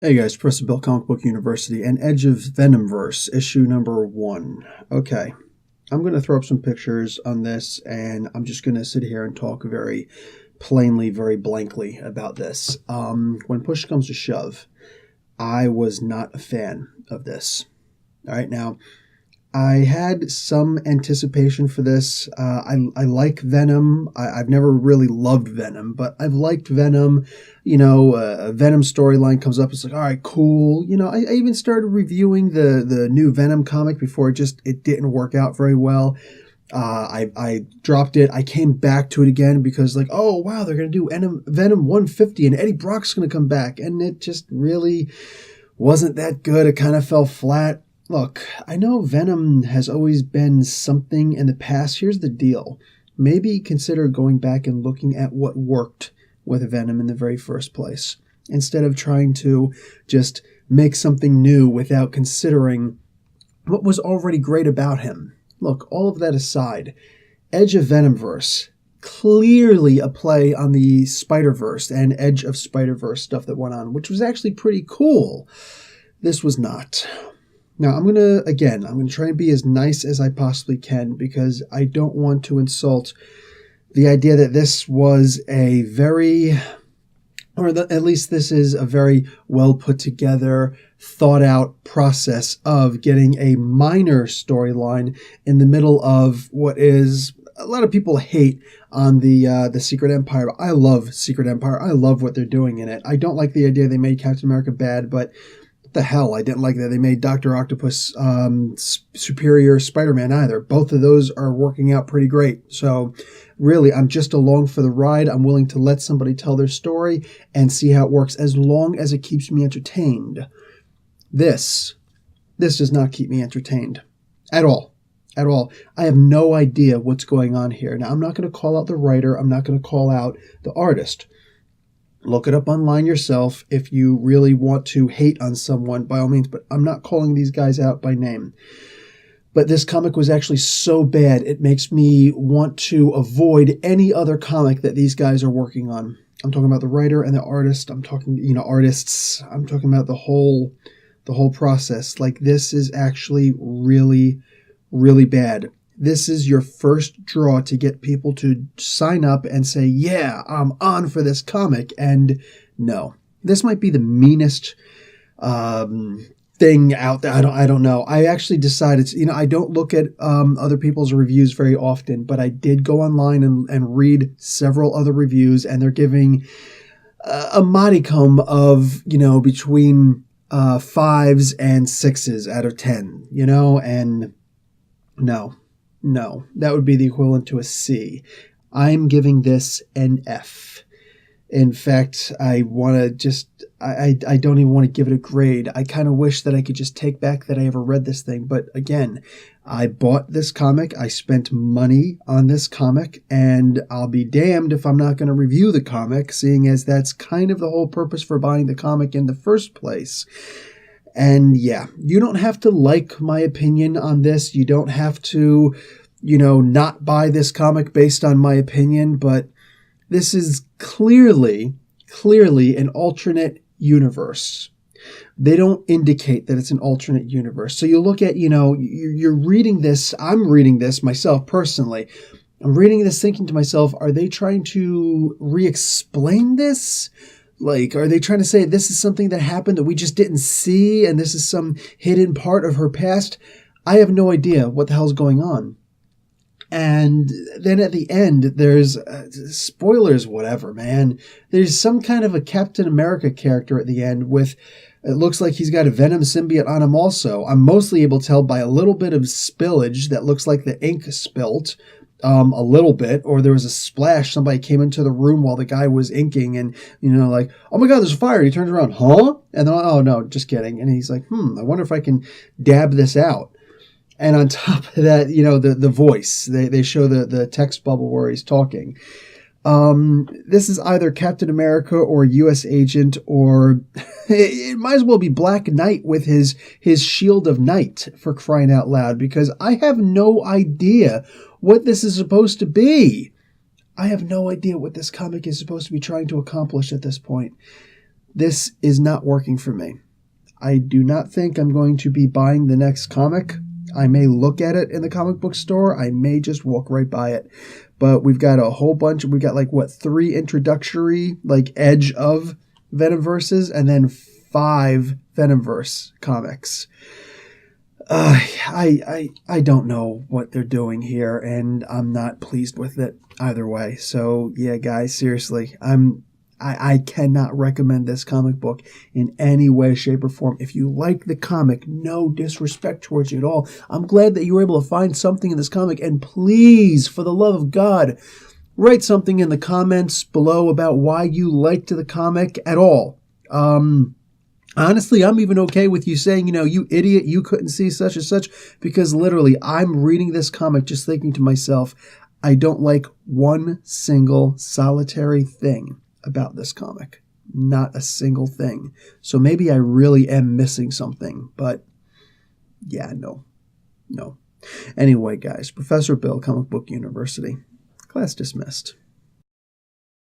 Hey guys, Press Bill Comic Book University and Edge of Venomverse, issue number 1. Okay, I'm going to throw up some pictures on this, and I'm just going to sit here and talk very plainly, very blankly about this. When push comes to shove, I was not a fan of this. All right, now, I had some anticipation for this. I like Venom. I've never really loved Venom, but I've liked Venom. You know, a Venom storyline comes up. It's like, all right, cool. You know, I even started reviewing the new Venom comic before it didn't work out very well. I dropped it. I came back to it again because like, oh, wow, they're going to do Venom 150 and Eddie Brock's going to come back. And it just really wasn't that good. It kind of fell flat. Look, I know Venom has always been something in the past. Here's the deal. Maybe consider going back and looking at what worked with Venom in the very first place, instead of trying to just make something new without considering what was already great about him. Look, all of that aside, Edge of Venomverse, clearly a play on the Spider-Verse and Edge of Spider-Verse stuff that went on, which was actually pretty cool. This was not. Now, I'm going to try and be as nice as I possibly can because I don't want to insult the idea that this was a very, at least this is a very well put together, thought out process of getting a minor storyline in the middle of what is a lot of people hate on the Secret Empire. I love Secret Empire. I love what they're doing in it. I don't like the idea they made Captain America bad, but the hell, I didn't like that they made Dr. Octopus superior Spider-Man either. Both of those are working out pretty great. So really, I'm just along for the ride. I'm willing to let somebody tell their story and see how it works as long as it keeps me entertained. This does not keep me entertained at all. At all. I have no idea what's going on here. Now, I'm not going to call out the writer. I'm not going to call out the artist. Look it up online yourself if you really want to hate on someone, by all means, but I'm not calling these guys out by name. But this comic was actually so bad, it makes me want to avoid any other comic that these guys are working on. I'm talking about the writer and the artist. I'm talking, artists. I'm talking about the whole process. Like, this is actually really, really bad. This is your first draw to get people to sign up and say, yeah, I'm on for this comic. And no, this might be the meanest thing out there. I don't know. I actually decided, I don't look at other people's reviews very often, but I did go online and read several other reviews, and they're giving a modicum of, between 5s and 6s out of 10, and no, that would be the equivalent to a C. I'm giving this an F. In fact, I don't even want to give it a grade. I kind of wish that I could just take back that I ever read this thing. But again, I bought this comic. I spent money on this comic, and I'll be damned if I'm not going to review the comic, seeing as that's kind of the whole purpose for buying the comic in the first place. And yeah, you don't have to like my opinion on this. You don't have to, not buy this comic based on my opinion, but this is clearly an alternate universe. They don't indicate that it's an alternate universe. So you look at, you're reading this. I'm reading this myself personally. I'm reading this thinking to myself, are they trying to re-explain this? Like, are they trying to say this is something that happened that we just didn't see and this is some hidden part of her past? I have no idea what the hell's going on. And then at the end, there's spoilers, whatever, man. There's some kind of a Captain America character at the end with, it looks like he's got a Venom symbiote on him also. I'm mostly able to tell by a little bit of spillage that looks like the ink spilt. A little bit, or there was a splash. Somebody came into the room while the guy was inking and, like, oh my God, there's a fire. And he turns around, huh? And then, oh no, just kidding. And he's like, I wonder if I can dab this out. And on top of that, the voice, they show the text bubble where he's talking. This is either Captain America or U.S. agent, or it might as well be Black Knight with his shield of night, for crying out loud, because I have no idea what this is supposed to be. I have no idea what this comic is supposed to be trying to accomplish at this point. This is not working for me. I do not think I'm going to be buying the next comic. I may look at it in the comic book store. I may just walk right by it. But we've got a whole bunch. We've got 3 introductory, edge of Venomverses, and then 5 Venomverse comics. I don't know what they're doing here, and I'm not pleased with it either way. So yeah, guys, seriously, I cannot recommend this comic book in any way, shape, or form. If you like the comic, no disrespect towards you at all. I'm glad that you were able to find something in this comic, and please, for the love of God, write something in the comments below about why you liked the comic at all. Honestly, I'm even okay with you saying, you idiot, you couldn't see such and such, because literally I'm reading this comic just thinking to myself, I don't like one single solitary thing about this comic. Not a single thing. So maybe I really am missing something, but yeah, no. Anyway, guys, Professor Bill, Comic Book University. Class dismissed.